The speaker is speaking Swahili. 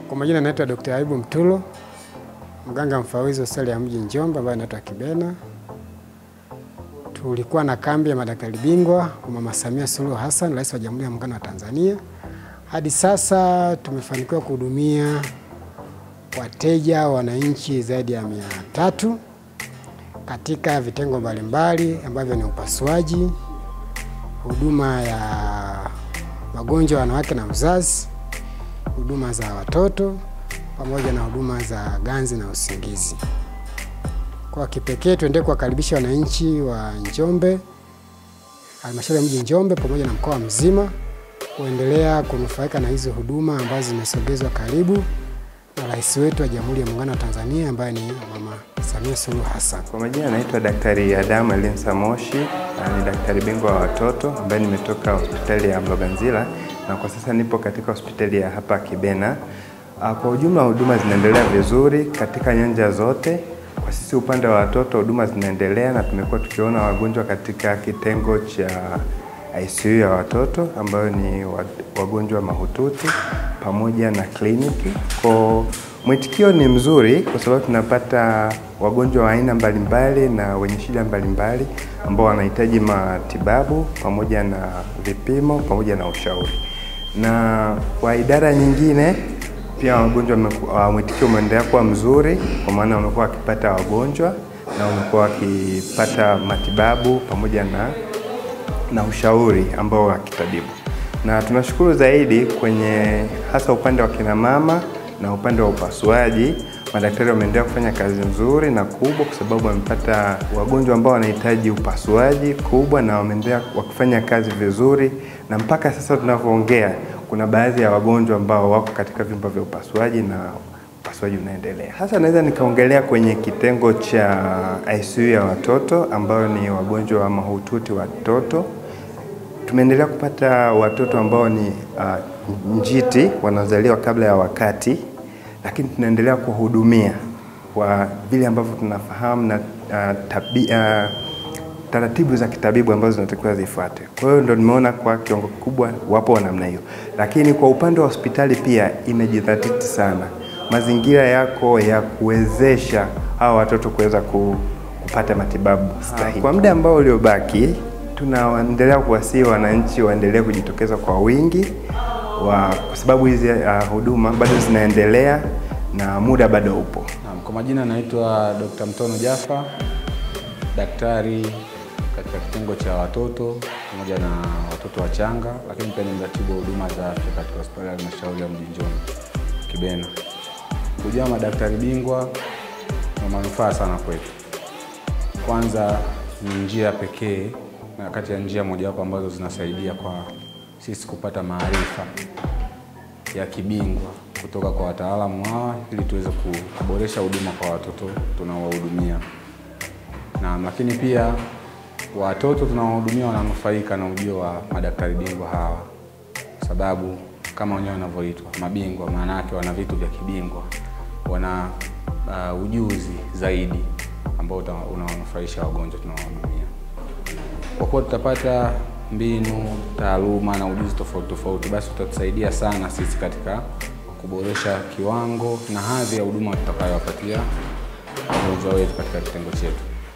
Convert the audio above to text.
Kwa majina naitwa Dr. Ayubu Mtulo, mganga mfawidhi hospitali ya mji Njombe ambayo inaitwa Kibena. Tulikuwa na kambi ya madaktari bingwa kwa Mama Samia Suluhu Hassan, Rais wa Jamhuri ya Muungano wa Tanzania. Hadi sasa tumefanikiwa kuhudumia wateja wananchi zaidi ya 300 katika vitengo mbalimbali ambavyo ni upasuaji, huduma ya magonjwa ya wanawake na uzazi, huduma za watoto pamoja na huduma za ganzi na usingizi. Kwa kipekee tuendelee kuwakaribisha wananchi wa Njombe, halmashauri ya mji Njombe pamoja na mkoa mzima kuendelea kunufaika na hizo huduma ambazo zimesogezwa karibu na Rais wetu wa Jamhuri ya Muungano wa Tanzania ambaye ni Mama Samia Suluhu Hassan. Kwa majina naitwa Daktari Adamu Elinsa Moshi, ni daktari bingwa wa watoto ambaye nimetoka hospitali ya Mloganzila na kwa sasa nipo katika hospitali ya hapa Kibena. Kwa ujumla huduma zinaendelea vizuri katika nyanja zote. Kwa sisi upande wa watoto huduma zinaendelea na tumekuwa tukiona wagonjwa katika kitengo cha ICU ya watoto ambayo ni wagonjwa mahututi pamoja na kliniki. Kwa mwitikio ni mzuri kwa sababu tunapata wagonjwa wa aina mbalimbali na wenye shida mbalimbali ambao wanahitaji matibabu pamoja na vipimo pamoja na ushauri. Na kwa idara nyingine pia wagonjwa mwitikio umeendelea kuwa mzuri kwa maana wamekuwa wakipata wagonjwa na wamekuwa wakipata matibabu pamoja na ushauri ambao wa kitabibu. Na tunashukuru zaidi kwenye hasa upande wa kina mama na upande wa upasuaji, madaktari wameendelea kufanya kazi nzuri na kubwa kwa sababu wamepata wagonjwa ambao wanahitaji upasuaji kubwa na wameendelea wakifanya kazi vizuri, na mpaka sasa tunavyoongea kuna baadhi ya wagonjwa ambao wako katika vyumba vya upasuaji na upasuaji unaendelea. Hasa naweza nikaongelea kwenye kitengo cha ICU ya watoto ambao ni wagonjwa wa mahututi watoto. Tumeendelea kupata watoto ambao ni njiti wanazaliwa kabla ya wakati, lakini tunaendelea kuhudumia kwa vile ambavyo tunafahamu na taratibu za kitabibu ambazo zinatakiwa zifuate. Kwa hiyo ndio nimeona kwa kiwango kikubwa wapo wa namna hiyo. Lakini kwa upande wa hospitali pia imejidhatiti sana. Mazingira yako ya kuwezesha hawa watoto kuweza kupata matibabu stahiki. Kwa muda ambao uliobaki tunaendelea kuwasihi wananchi waendelee kujitokeza kwa wingi kwa sababu hizi huduma bado zinaendelea na muda bado upo. Kwa majina naitwa Dr. Mtono Jaffa, daktari katika kitengo cha watoto pamoja na watoto wachanga, lakini pia ni mratibu wa huduma za afya katika hospitali ya halmashauri ya mji Njombe Kibena. Kujua madaktari bingwa na manufaa sana kwetu. Kwanza ni njia pekee na kati ya njia mojawapo ambazo zinasaidia kwa sisi kupata maarifa ya kibingwa kutoka kwa wataalamu hawa ili tuweze kuboresha huduma kwa watoto tunaowahudumia. Lakini pia watoto tunaowahudumia wananufaika na ujio wa madaktari bingwa hawa, sababu kama wenyewe wanavyoitwa mabingwa, maana yake wana vitu vya kibingwa, wana ujuzi zaidi ambao unawanufaisha wagonjwa tunaowahudumia. Kwa kuwa tutapata mbinu, taaluma na ujuzi tofauti tofauti, basi tutatusaidia sana sisi katika kuboresha kiwango na hadhi ya huduma tutakayowapatia wagonjwa wetu katika kitengo chetu.